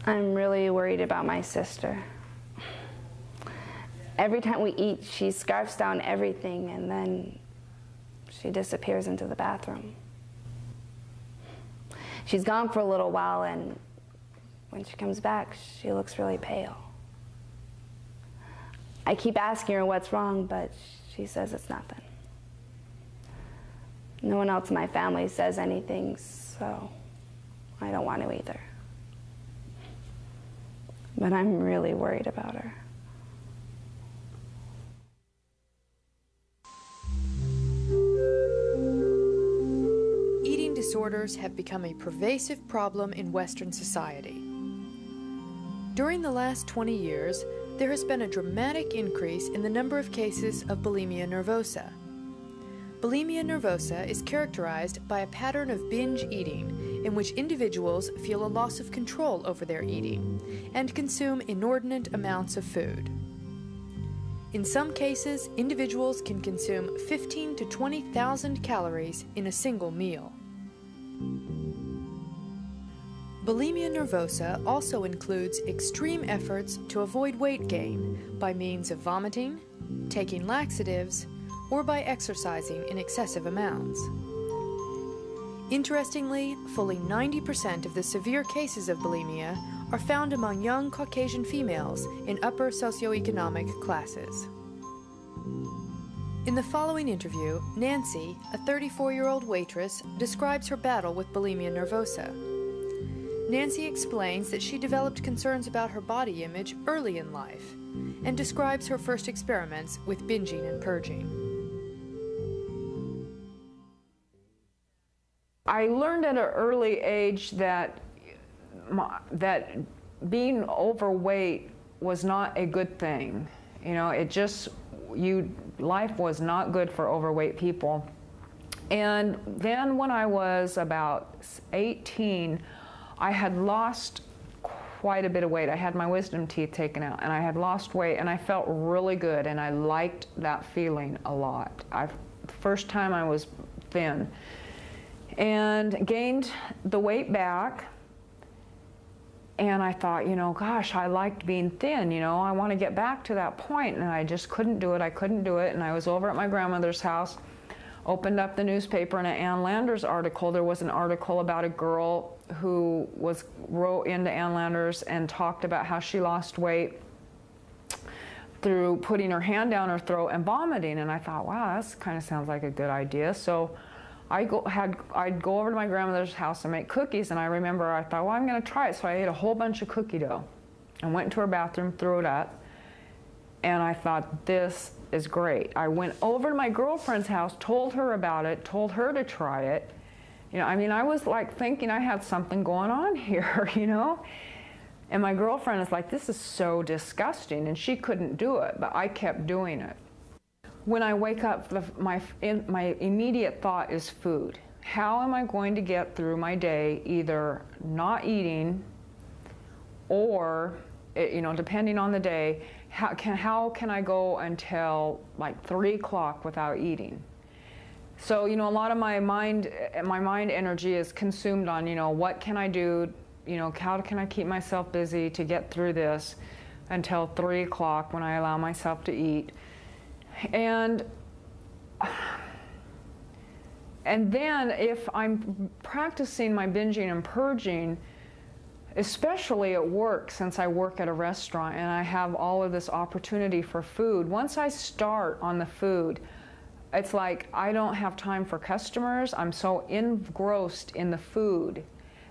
I'm really worried about my sister. Every time we eat, she scarfs down everything and then she disappears into the bathroom. She's gone for a little while, and when she comes back, she looks really pale. I keep asking her what's wrong, but she says it's nothing. No one else in my family says anything, so I don't want to either. But I'm really worried about her. Eating disorders have become a pervasive problem in Western society. During the last 20 years, there has been a dramatic increase in the number of cases of bulimia nervosa. Bulimia nervosa is characterized by a pattern of binge eating in which individuals feel a loss of control over their eating and consume inordinate amounts of food. In some cases, individuals can consume 15,000 to 20,000 calories in a single meal. Bulimia nervosa also includes extreme efforts to avoid weight gain by means of vomiting, taking laxatives, or by exercising in excessive amounts. Interestingly, fully 90% of the severe cases of bulimia are found among young Caucasian females in upper socioeconomic classes. In the following interview, Nancy, a 34-year-old waitress, describes her battle with bulimia nervosa. Nancy explains that she developed concerns about her body image early in life and describes her first experiments with binging and purging. I learned at an early age that being overweight was not a good thing. You know, life was not good for overweight people. And then when I was about 18, I had lost quite a bit of weight. I had my wisdom teeth taken out, and I had lost weight, and I felt really good, and I liked that feeling a lot. The first time I was thin, and gained the weight back, and I thought, you know, gosh, I liked being thin, you know, I want to get back to that point, and I just couldn't do it. I couldn't do it, and I was over at my grandmother's house, opened up the newspaper, and an Ann Landers article. There was an article about a girl who wrote into Ann Landers and talked about how she lost weight through putting her hand down her throat and vomiting, and I thought, wow, that kind of sounds like a good idea. So I'd go over to my grandmother's house and make cookies, and I remember I thought, well, I'm going to try it. So I ate a whole bunch of cookie dough and went into her bathroom, threw it up, and I thought, this is great. I went over to my girlfriend's house, told her about it, told her to try it. You know, I mean, I was like thinking I had something going on here, you know? And my girlfriend is like, this is so disgusting, and she couldn't do it, but I kept doing it. When I wake up, my immediate thought is food. How am I going to get through my day either not eating or, you know, depending on the day, how can I go until like 3 o'clock without eating? So, you know, a lot of my mind energy is consumed on, you know, what can I do, you know, how can I keep myself busy to get through this until 3 o'clock when I allow myself to eat. And then if I'm practicing my binging and purging, especially at work, since I work at a restaurant and I have all of this opportunity for food, once I start on the food, it's like I don't have time for customers. I'm so engrossed in the food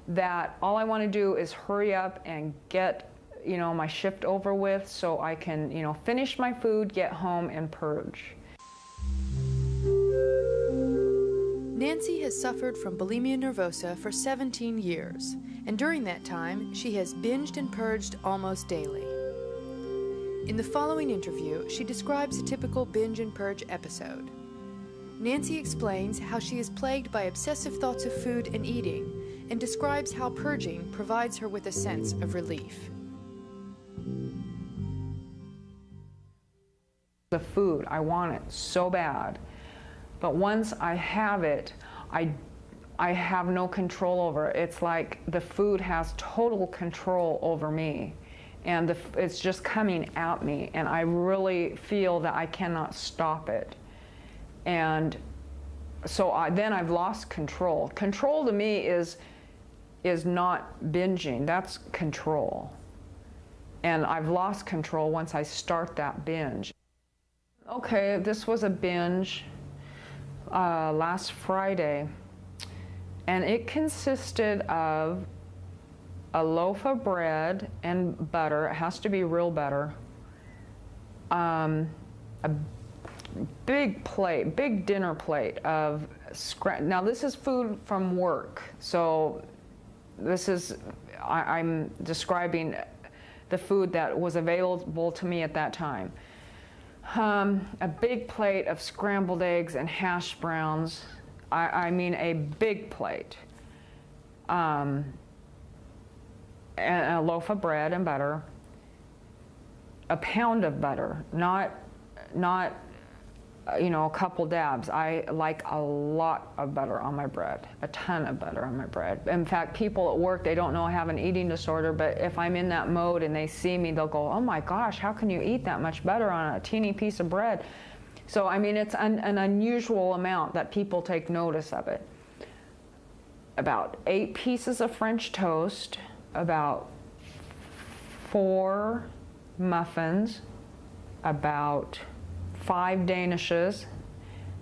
that all I want to do is hurry up and get, you know, my shift over with so I can, you know, finish my food, get home, and purge. Nancy has suffered from bulimia nervosa for 17 years, and during that time, she has binged and purged almost daily. In the following interview, she describes a typical binge and purge episode. Nancy explains how she is plagued by obsessive thoughts of food and eating, and describes how purging provides her with a sense of relief. The food, I want it so bad. But once I have it, I have no control over it. It's like the food has total control over me, and it's just coming at me, and I really feel that I cannot stop it. And so then I've lost control. Control to me is not binging. That's control. And I've lost control once I start that binge. Okay, this was a binge last Friday, and it consisted of a loaf of bread and butter. It has to be real butter. A big plate, big dinner plate of now this is food from work, so this is, I'm describing the food that was available to me at that time. A big plate of scrambled eggs and hash browns. I mean a big plate. And a loaf of bread and butter. A pound of butter, not you know, a couple dabs. I like a lot of butter on my bread, a ton of butter on my bread. In fact, people at work, they don't know I have an eating disorder, but if I'm in that mode and they see me, they'll go, oh my gosh, how can you eat that much butter on a teeny piece of bread? So, I mean, it's an unusual amount that people take notice of it. About 8 pieces of French toast, about 4 muffins, about 5 Danishes,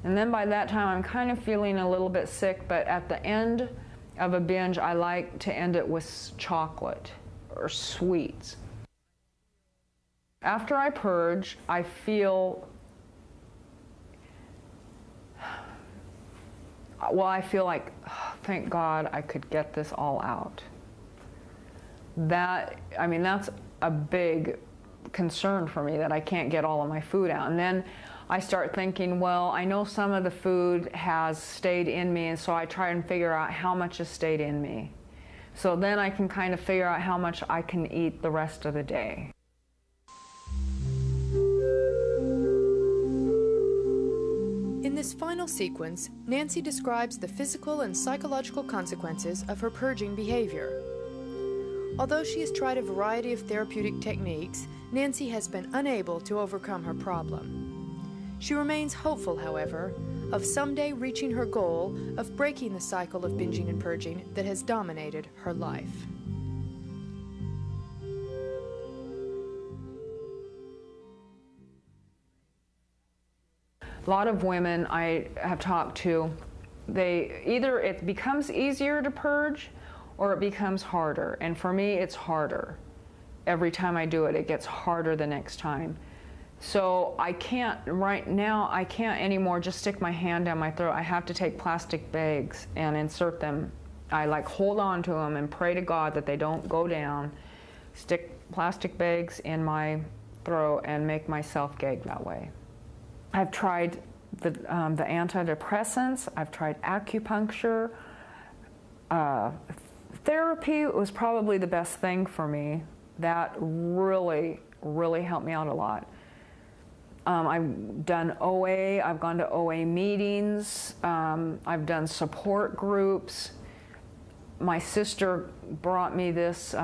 and then by that time I'm kind of feeling a little bit sick, but at the end of a binge I like to end it with chocolate or sweets. After I purge, I feel, well, I feel like, oh, thank God I could get this all out. That, I mean, that's a big concern for me, that I can't get all of my food out. And then I start thinking, well, I know some of the food has stayed in me, and so I try and figure out how much has stayed in me. So then I can kind of figure out how much I can eat the rest of the day. In this final sequence, Nancy describes the physical and psychological consequences of her purging behavior. Although she has tried a variety of therapeutic techniques, Nancy has been unable to overcome her problem. She remains hopeful, however, of someday reaching her goal of breaking the cycle of binging and purging that has dominated her life. A lot of women I have talked to, either it becomes easier to purge or it becomes harder. And for me, it's harder. Every time I do it, it gets harder the next time. So I can't, right now, I can't anymore just stick my hand down my throat. I have to take plastic bags and insert them. I like hold on to them and pray to God that they don't go down, stick plastic bags in my throat and make myself gag that way. I've tried the antidepressants, I've tried acupuncture. Therapy was probably the best thing for me. That really, really helped me out a lot. I've done OA, I've gone to OA meetings, I've done support groups. My sister brought me this,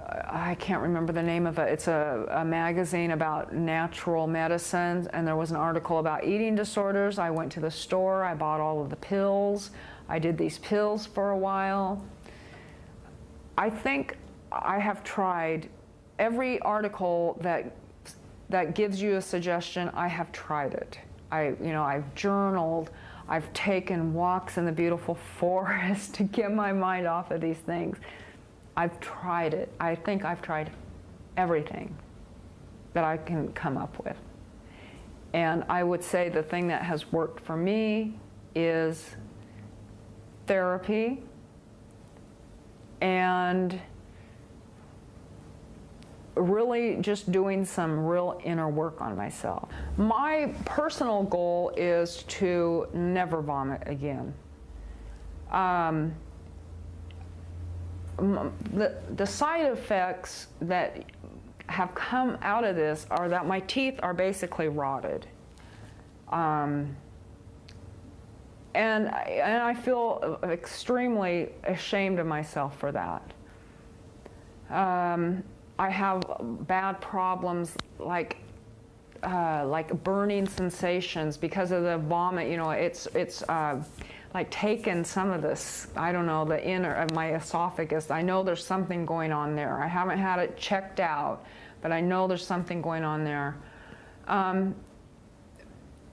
I can't remember the name of it. It's a magazine about natural medicine, and there was an article about eating disorders. I went to the store, I bought all of the pills. I did these pills for a while. I think I have tried every article that gives you a suggestion. I have tried it. I've journaled. I've taken walks in the beautiful forest to get my mind off of these things. I've tried it. I think I've tried everything that I can come up with. And I would say the thing that has worked for me is therapy and really just doing some real inner work on myself. My personal goal is to never vomit again. The side effects that have come out of this are that my teeth are basically rotted. I feel extremely ashamed of myself for that. I have bad problems like burning sensations because of the vomit. You know, it's like taken some of this, I don't know, the inner of my esophagus. I know there's something going on there. I haven't had it checked out, but I know there's something going on there.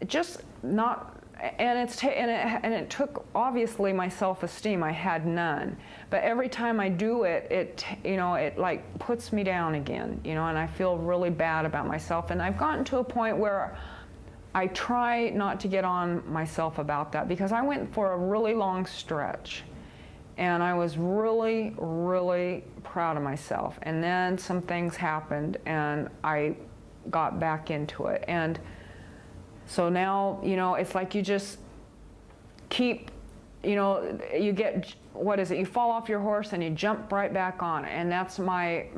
Just not, and it took obviously my self-esteem. I had none, but every time I do it, you know, it like puts me down again, you know, and I feel really bad about myself. And I've gotten to a point where I try not to get on myself about that, because I went for a really long stretch and I was really, really proud of myself. And then some things happened and I got back into it. And so now, you know, it's like you just keep, you know, you get, what is it? You fall off your horse and you jump right back on. And that's my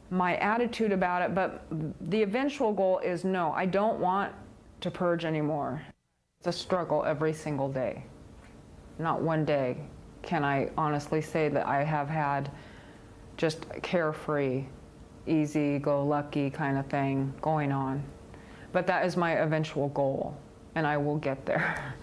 attitude about it. But the eventual goal is, no, I don't want to purge anymore. It's a struggle every single day. Not one day can I honestly say that I have had just carefree, easy-go-lucky kind of thing going on. But that is my eventual goal, and I will get there.